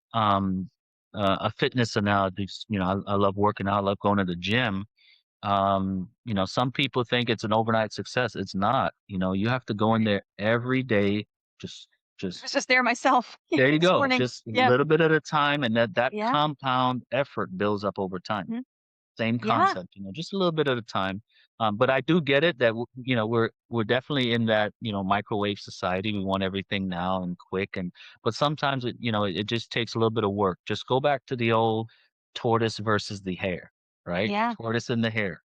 fitness analogy, I love working out, I love going to the gym. Some people think it's an overnight success. It's not. You have to go in there every day, just I just was just there myself there you this go, morning. just a Yeah. little bit at a time, and that Yeah. compound effort builds up over time. Mhm. Same Yeah. concept, just a little bit at a time. But I do get it that we're definitely in that microwave society. We want everything now and quick, but sometimes it just takes a little bit of work. Just go back to the old tortoise versus the hare, right? Yeah. Tortoise and the hare,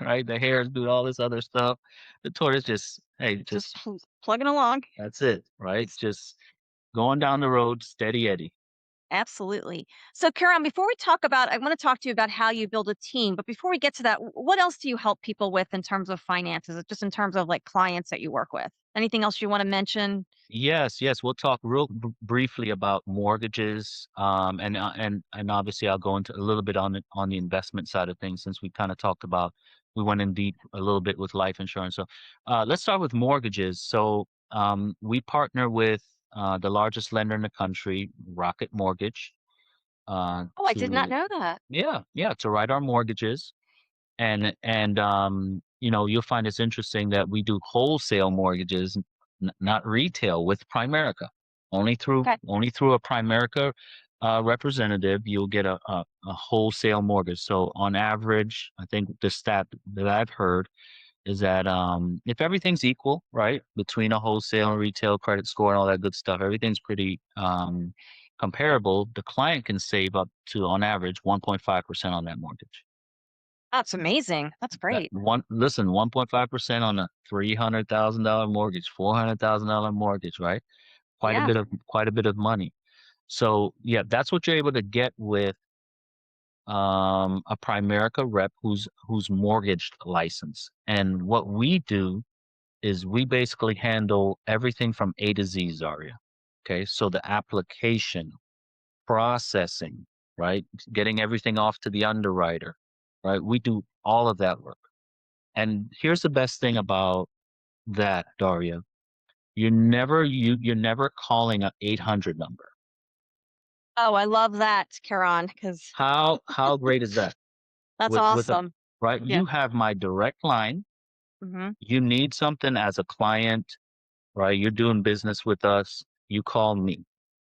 right? The hare is doing all this other stuff. The tortoise just, hey, Just just plugging along. that's it, right? It's Just going down the road, steady Eddie. absolutely. So, Karen, before we talk about, I want to talk to you about how you build a team. But before we get to that, what else do you help people with in terms of finances, just in terms of like clients that you work with? Anything else you want to mention? Yes, yes. We'll talk real briefly about mortgages, and obviously I'll go into a little bit on the investment side of things since we kind of talked about we went in deep a little bit with life insurance. So let's start with mortgages. So we partner with the largest lender in the country, Rocket Mortgage, Oh, I did not to know that. to write our mortgages. And you'll find it's interesting that we do wholesale mortgages, not retail, with Primerica. Okay. Only through a Primerica representative, you'll get a wholesale mortgage. So on average, I think the stat that I've heard is that if everything's equal, right, between a wholesale and retail credit score and all that good stuff, everything's pretty comparable. The client can save up to, on average, 1.5% on that mortgage. That's amazing. That's That great. one, listen, 1.5% on a $300,000 mortgage, $400,000 mortgage, right? Yeah. Quite a bit of money. So yeah, that's what you're able to get with a Primerica rep who's mortgage licensed. And what we do is we basically handle everything from A to Z, Zaria. Okay, so the application, processing, right? Getting everything off to the underwriter, right? We do all of that work. And here's the best thing about that, Daria. You're never calling a 800 number. Oh, I love that, Karan, because How great is that? that's With a awesome. right, Yeah. you have my direct line. Hmm. You need something as a client, right? You're doing business with us. You call me.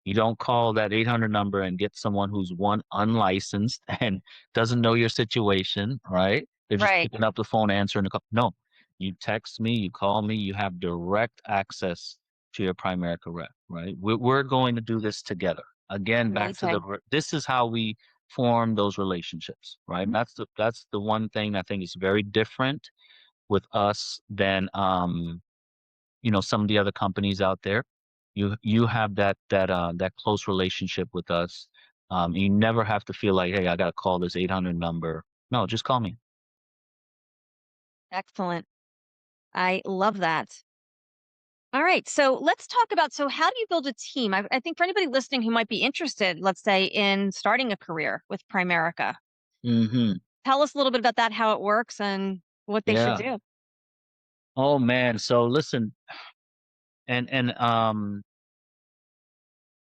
You don't call that 800 number and get someone who's one, unlicensed and doesn't know your situation, right? They're just Right. picking up the phone, answering the call. No, you text me, you call me, you have direct access to your Primerica rep, right? We're going to do this together. Again, back to Amazing. this is how we form those relationships, right? And that's the one thing I think is very different with us than some of the other companies out there. You have that close relationship with us. You never have to feel like, hey, I gotta call this 800 number. No, just call me. Excellent. I love that. All right. So let's talk about, so how do you build a team? I think for anybody listening who might be interested, let's say in starting a career with Primerica, Hmm. tell us a little bit about that, how it works and what they should Yeah. do. Oh man. So listen, and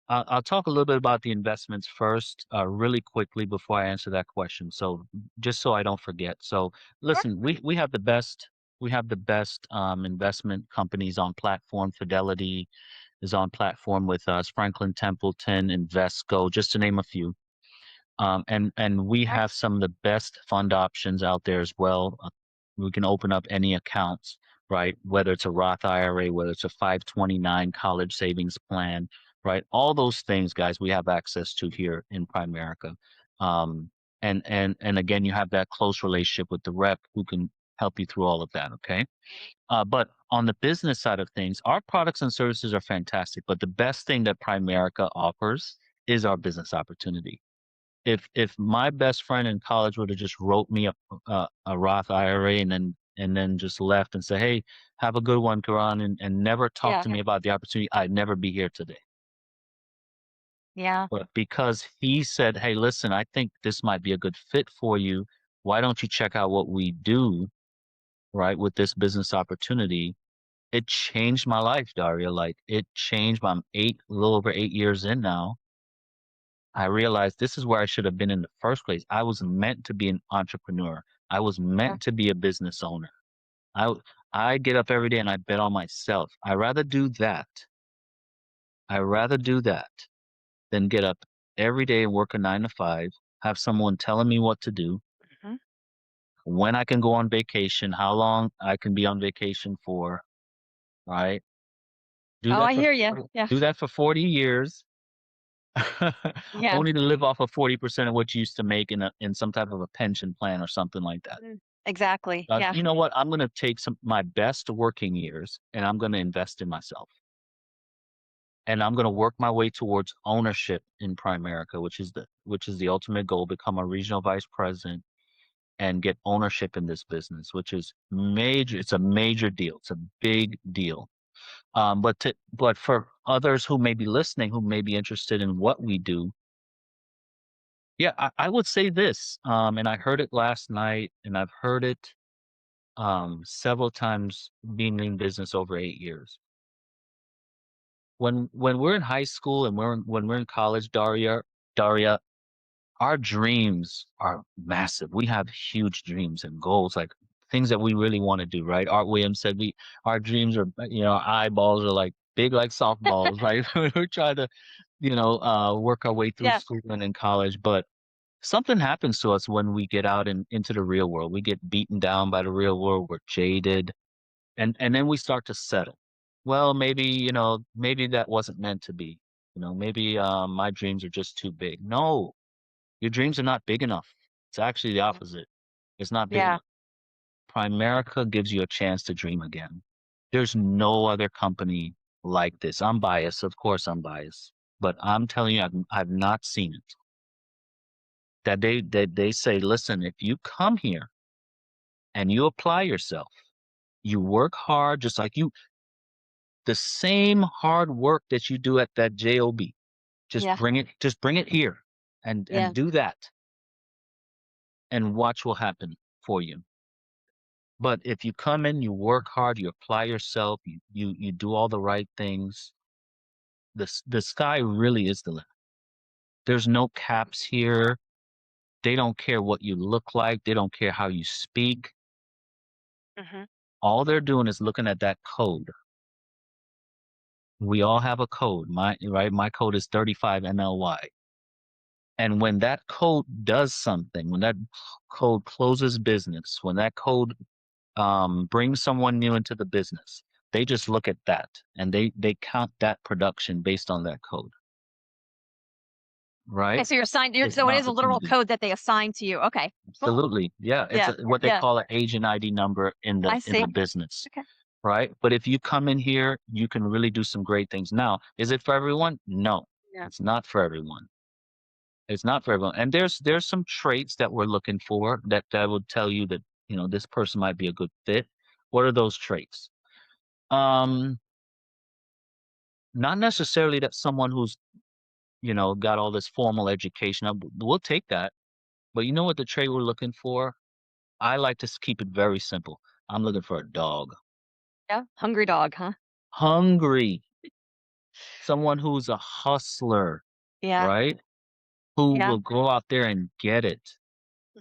I'll talk a little bit about the investments first, really quickly before I answer that question. So just so I don't forget. So Sure. listen, we have the best investment companies on platform. Fidelity is on platform with us. Franklin Templeton, Invesco, just to name a few. And we Right. have some of the best fund options out there as well. We can open up any accounts, right? Whether it's a Roth IRA, whether it's a 529 college savings plan, right? All those things, guys, we have access to here in Primerica. And again, you have that close relationship with the rep who can help you through all of that. Okay. But on the business side of things, our products and services are fantastic. But the best thing that Primerica offers is our business opportunity. If my best friend in college would have just wrote me a Roth IRA and then just left and said, "Hey, have a good one, Karan," and never talked Yeah. to me about the opportunity, I'd never be here today. Yeah. But because he said, "Hey, listen, I think this might be a good fit for you. Why don't you check out what we do, right, with this business opportunity?" It changed my life, Daria. Like it changed my a little over 8 years in now. I realized this is where I should have been in the first place. I was meant to be an entrepreneur. I was Sure. meant to be a business owner. I I get up every day and I bet on myself. I rather do that than get up every day and work a 9 to 5, have someone telling me what to do, Mhm. when I can go on vacation, how long I can be on vacation for, right? Do Oh, that I for hear you. Yeah. do that for 40 years Yeah. only to live off of 40% of what you used to make in some type of a pension plan or something like that. Exactly. Yeah. You know what? I'm going to take my best working years and I'm going to invest in myself. And I'm going to work my way towards ownership in Primerica, which is the ultimate goal, become a regional vice president and get ownership in this business, which is major. It's a major deal. It's a big deal. But for others who may be listening, who may be interested in what we do, yeah, I would say this, and I heard it last night, and I've heard it several times being in business over 8 years. When we're in high school and when we're in college, Daria, our dreams are massive. We have huge dreams and goals, like things that we really want to do, right? Art Williams said our dreams are, our eyeballs are like big like softballs, right? We're trying to, work our way through Yeah. school and in college, but something happens to us when we get out and into the real world. We get beaten down by the real world. We're jaded, and then we start to settle. Well, maybe that wasn't meant to be. Maybe my dreams are just too big. No, your dreams are not big enough. It's actually the opposite. It's not big Yeah. enough. Primerica gives you a chance to dream again. There's no other company like this. I'm biased, of course I'm biased, but I'm telling you, I've not seen it. That they say, listen, if you come here and you apply yourself, you work hard, just like the same hard work that you do at that job, Yeah. just bring it here and Yeah. do that and watch what happen for you. But if you come in, you work hard, you apply yourself, you do all the right things, the sky really is the limit. There's no caps here. They don't care what you look like, they don't care how you speak. Hmm. All they're doing is looking at that code We all have a code. My code is 35MLY. And when that code does something, when that code closes business, when that code brings someone new into the business, they just look at that and they count that production based on that code, Okay, right? so you're assigned. It's So an it is a literal opportunity. code that they assign to you. Okay, cool. Absolutely. Yeah. It's Yeah, what they yeah. call an agent ID number in I the see. business, Okay. right? But if you come in here, you can really do some great things. Now, is it for everyone? No, Yeah. it's not for everyone. It's not for everyone. And there's some traits that we're looking for that would tell you that, this person might be a good fit. What are those traits? Um, Not necessarily that someone who's, got all this formal education. We'll take that. But you know what the trait we're looking for? I like to keep it very simple. I'm looking for a dog. Yeah. Hungry dog, huh? Hungry. Someone who's a hustler, Yeah. right? Who Yeah. will go out there and get it.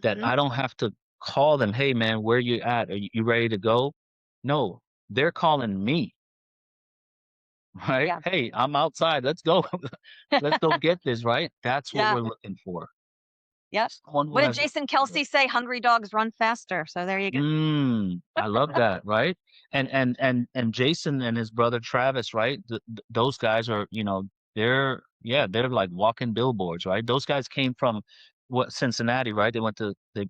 That Hmm. I don't have to call them, "Hey man, where you at? Are you ready to go?" No, they're calling me, right? Yeah. "Hey, I'm outside. Let's go. Let's go get this," right? That's what Yeah. we're looking for. Yep. Someone who What did has Jason Kelsey say? Hungry dogs run faster. So there you go. I love that, right? And Jason and his brother Travis, right? Those guys are, they're like walking billboards, right? Those guys came from Cincinnati, right? They Yes,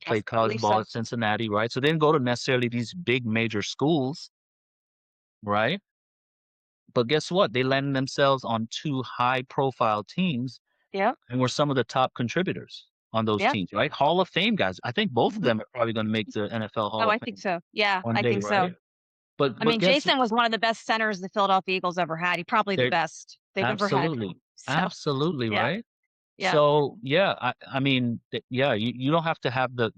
played I college believe ball so. at Cincinnati, right? So they didn't go to necessarily these big major schools, right? But guess what? They landed themselves on two high profile teams Yep. and were some of the top contributors on those Yep. teams, right? Hall of Fame guys. I think both of Hmm. them are probably going to make the NFL Hall Oh, of I think Fame so. Yeah, one I day, think so. right? But I but mean, guess Jason was one of the best centers the Philadelphia Eagles ever had. He probably the they're best they've ever had. absolutely, So absolutely yeah, right. yeah. So yeah, I mean, yeah, you don't have to have the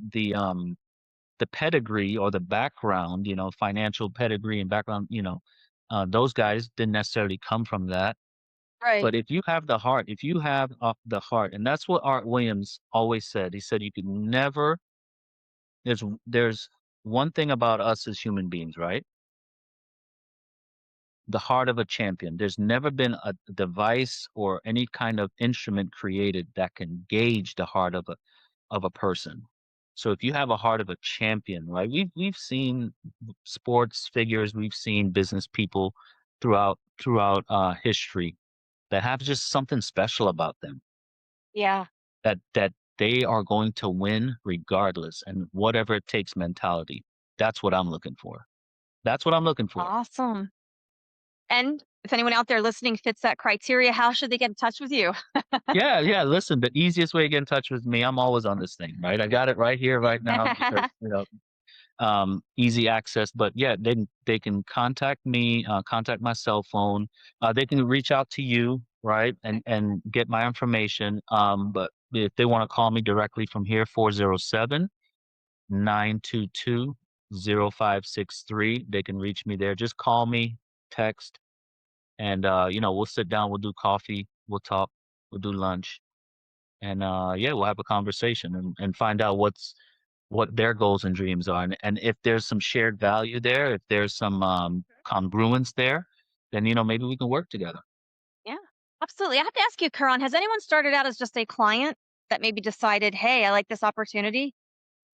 pedigree or the background, financial pedigree and background, those guys didn't necessarily come from that. Right. But if you have the heart, if you have the heart, and that's what Art Williams always said. He said you could never. There's one thing about us as human beings, right? The heart of a champion. There's never been a device or any kind of instrument created that can gauge the heart of a person. So if you have a heart of a champion, right? We've seen sports figures, we've seen business people throughout history that have just something special about them Yeah. that they are going to win regardless and whatever it takes mentality. That's what I'm looking for. That's what I'm looking for. Awesome. And if anyone out there listening fits that criteria, how should they get in touch with you? Yeah, yeah. Listen, the easiest way to get in touch with me, I'm always on this thing, right? I got it right here, right now, because easy access. But yeah, they can contact me, contact my cell phone. They can reach out to you, right, and get my information. But if they want to call me directly from here, 407-922-0563, they can reach me there. Just call me, text, and we'll sit down, we'll do coffee, we'll talk, we'll do lunch and yeah, we'll have a conversation and find out what their goals and dreams are, and if there's some shared value there, if there's some congruence there, then maybe we can work together Yeah, absolutely. I have to ask you, Karan, has anyone started out as just a client that maybe decided, hey, I like this opportunity?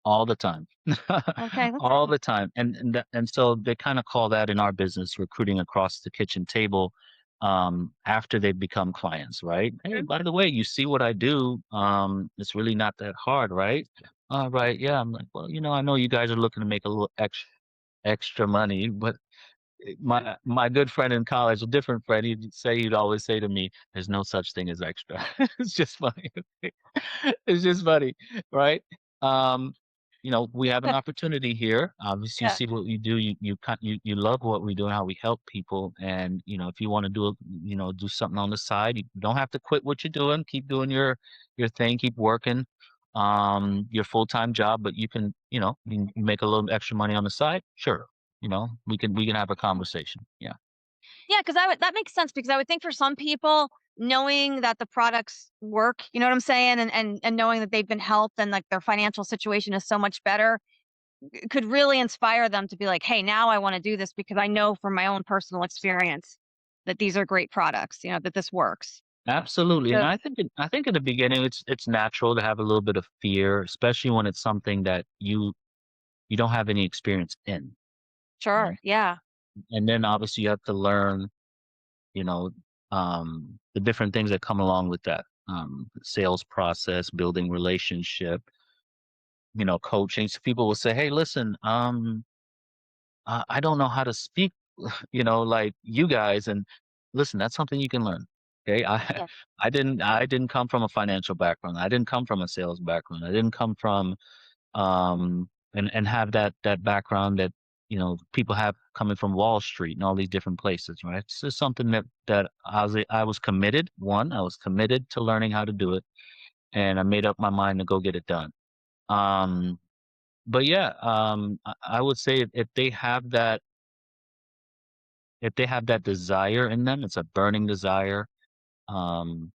all the time, Okay, that's all cool. the time, and so they kind of call that in our business recruiting across the kitchen table. After they become clients, right? Hey, Mhm. by the way, you see what I do? It's really not that hard, right? Right, yeah. I'm like, well, I know you guys are looking to make a little extra money, but my good friend in college, a different friend, he'd always say to me, "There's no such thing as extra." It's just funny. It's just funny, right? Um, we have an opportunity here. Obviously, you Yeah. see what we do. You love what we do and how we help people. And if you want to do something on the side, you don't have to quit what you're doing. Keep doing your thing. Keep working your full-time job, but you can make a little extra money on the side. Sure. We can have a conversation. Yeah. Yeah, because that makes sense because I would think for some people, knowing that the products work, you know what I'm saying? And knowing that they've been helped and like their financial situation is so much better could really inspire them to be like, hey, now I want to do this because I know from my own personal experience. that these are great products, that this works. Absolutely. And So I think in the beginning it's natural to have a little bit of fear, especially when it's something that you don't have any experience in, right? sure. Yeah. And then obviously you have to learn, you know, the different things that come along with that. Sales process, building relationship, coaching. So people will say, "Hey, listen, I don't know how to speak, like you guys." And listen, that's something you can learn. Okay. Yeah. I didn't come from a financial background. I didn't come from a sales background. I didn't come from, and have that background that, people have coming from Wall Street and all these different places, right? It's just something that I was committed. One, I was committed to learning how to do it, and I made up my mind to go get it done. Um, but yeah, I would say if they have that desire in them, it's a burning desire. Um,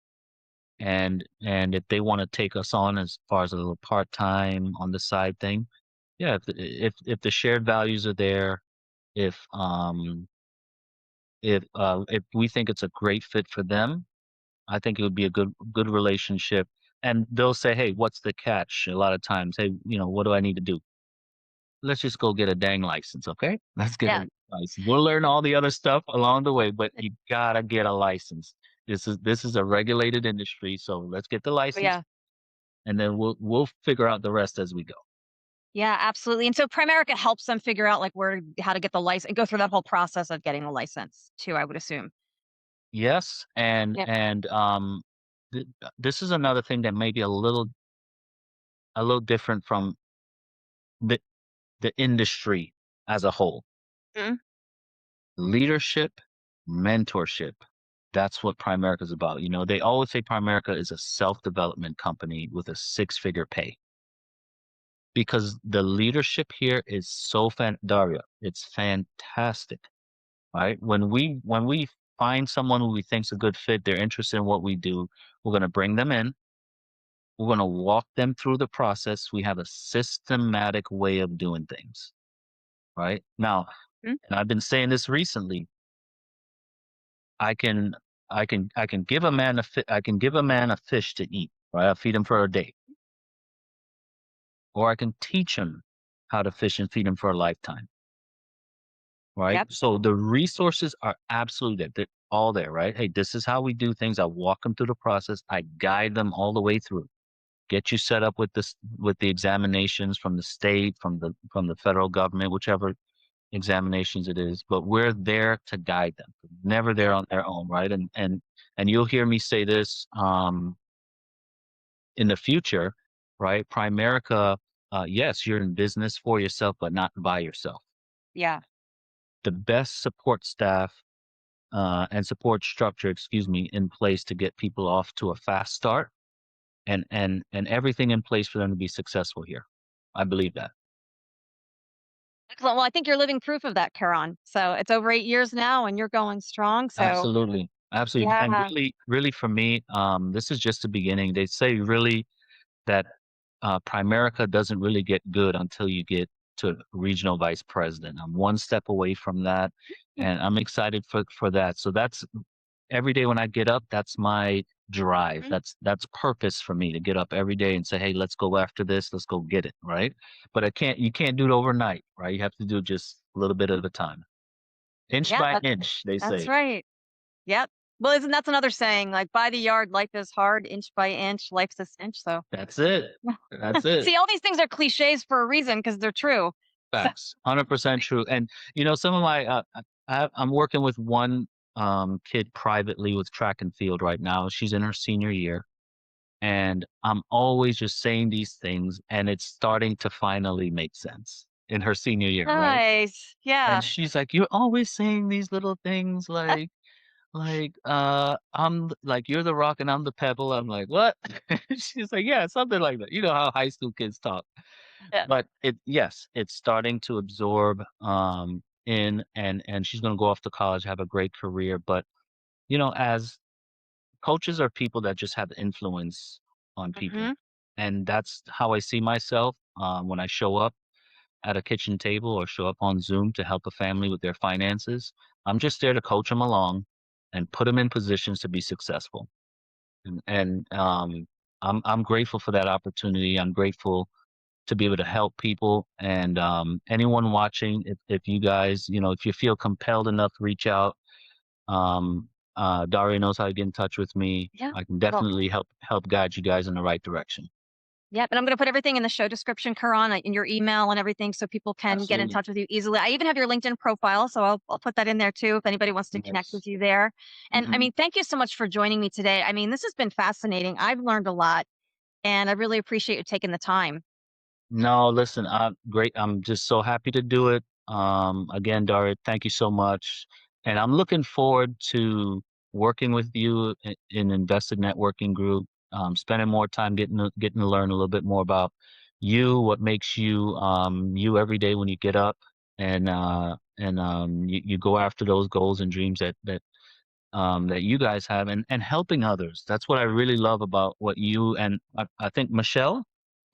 and if they want to take us on as far as a little part time on the side thing, yeah, if the shared values are there, if um if we think it's a great fit for them, I think it would be a good relationship. And they'll say, "Hey, what's the catch?" A lot of times, "Hey, what do I need to do?" Let's just go get a dang license, okay? Let's get Yeah. a license. We'll learn all the other stuff along the way, but you gotta get a license. This is a regulated industry, so let's get the license, Yeah. and then we'll figure out the rest as we go. Yeah, absolutely. And so Primerica helps them figure out like how to get the license and go through that whole process of getting the license too, I would assume. Yes, and Yeah. and this is another thing that may be a little different from the the industry as a whole. Mhm. Leadership, mentorship. That's what Primerica is about. They always say Primerica is a self-development company with a six-figure pay because the leadership here is so Daria. It's fantastic, right? When we find someone who we think's a good fit, they're interested in what we do, we're going to bring them in. We're going to walk them through the process. We have a systematic way of doing things, right? Now, Mhm. and I've been saying this recently, I can I can give a man a fish to eat, right? I'll feed him for a day. Or I can teach him how to fish and feed him for a lifetime, right? Yep. So the resources are absolutely there. They're all there, right? Hey, this is how we do things. I walk them through the process. I guide them all the way through. Get you set up with the examinations from the state, from the federal government, whichever examinations it is. But we're there to guide them. Never there Yeah. on their own, right? And you'll hear me say this in the future, right? Primerica, yes, you're in business for yourself, but not by yourself. Yeah. The best support staff and support structure, excuse me, in place to get people off to a fast start, and everything in place for them to be successful here. I believe that. Excellent. Well, I think you're living proof of that, Karan. So it's over 8 years now and you're going strong. So Absolutely. Absolutely. And yeah. really, really for me, this is just the beginning. They say really that Primerica doesn't really get good until you get to regional vice president. I'm one step away from that, and I'm excited for that. So that's every day when I get up, that's my drive. Mhm. That's purpose for me to get up every day and say, "Hey, let's go after this. Let's go get it." Right? But you can't do it overnight, right? You have to do just a little bit at a time, inch Yeah, by inch, they that's say. right. Yep. Well, isn't that's another saying, like by the yard, life is hard, inch by inch, life's a cinch. So That's it. That's it. see, all these things are cliches for a reason because they're true. So Facts, 100% true. And some of my, I'm working with one kid privately with track and field right now. She's in her senior year, and I'm always just saying these things, and it's starting to finally make sense in her senior year, right? nice. And Yeah. she's like, "You're always saying these little things like you're the rock and I'm the pebble." I'm like, "What?" She's like, "Yeah, something like that." You know how high school kids talk. Yeah. But yes, it's starting to absorb in, and she's going to go off to college, have a great career. But as coaches are people that just have influence on people, Hmm. and that's how I see myself when I show up at a kitchen table or show up on Zoom to help a family with their finances. I'm just there to coach them along. and put them in positions to be successful. And I'm grateful for that opportunity. I'm grateful to be able to help people. And anyone watching, if you guys, if you feel compelled enough, reach out. Um, Daria knows how to get in touch with me. Yeah. I can Well, definitely help guide you guys in the right direction. yep. And I'm going to put everything in the show description, Kerron, in your email and everything, so people can get in Absolutely. touch with you easily. I even have your LinkedIn profile, so I'll put that in there too if anybody wants to connect Nice. with you there. And I Mhm. mean, thank you so much for joining me today. I mean, this has been fascinating. I've learned a lot, and I really appreciate you taking the time. No, listen, I'm great. I'm just so happy to do it. Again, Daria, thank you so much. And I'm looking forward to working with you in Invested Networking Group, spending more time getting to learn a little bit more about you, what makes you you every day when you get up and you go after those goals and dreams that you guys have and helping others. That's what I really love about what you and I think Michelle.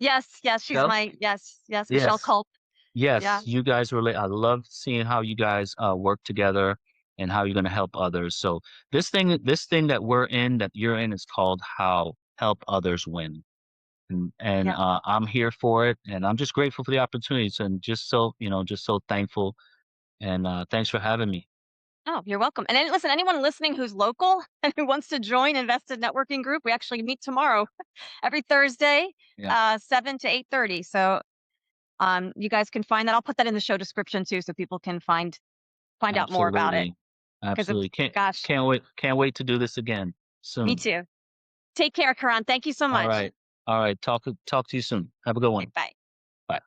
Yes, yes, she's Michelle? my yes, Michelle Yes. Culp. Yeah, Yes, you guys relate. I love seeing how you guys work together and how you're going to help others. So this thing that we're in, that you're in, is called How Help Others Win. And yeah. I'm here for it, and I'm just grateful for the opportunities, and just so thankful. And thanks for having me. Oh, you're welcome. And then, listen, anyone listening who's local and who wants to join Invested Networking Group, we actually meet tomorrow, every Thursday, Yeah, 7 to 8:30. So you guys can find that. I'll put that in the show description too, so people can find out more about it. absolutely, Because absolutely. gosh, Can't wait to do this again me soon. too. Take care, Karan. Thank you so All much. right, all right. Talk to you soon. Have a good Okay, one. bye. Bye.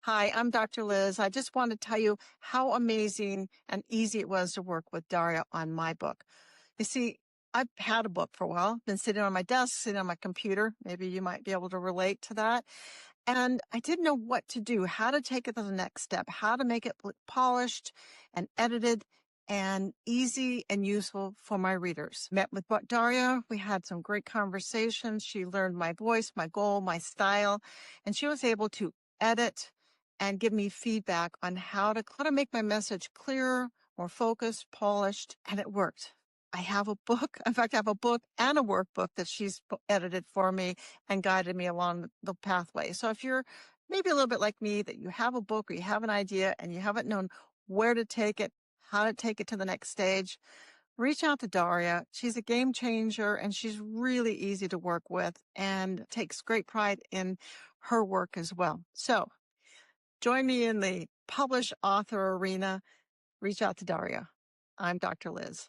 Hi, I'm Dr. Liz. I just want to tell you how amazing and easy it was to work with Daria on my book. You see, I've had a book for a while, been sitting on my desk, sitting on my computer. Maybe you might be able to relate to that. And I didn't know what to do, how to take it to the next step, how to make it look polished and edited and easy and useful for my readers. Met with Daria. We had some great conversations. She learned my voice, my goal, my style, and she was able to edit and give me feedback on how to make my message clearer, more focused, polished, and it worked. I have a book. In fact, I have a book and a workbook that she's edited for me and guided me along the pathway. So if you're maybe a little bit like me, that you have a book or you have an idea and you haven't known where to take it, how to take it to the next stage, reach out to Daria. She's a game changer and she's really easy to work with and takes great pride in her work as well. So join me in the published author arena. Reach out to Daria. I'm Dr. Liz.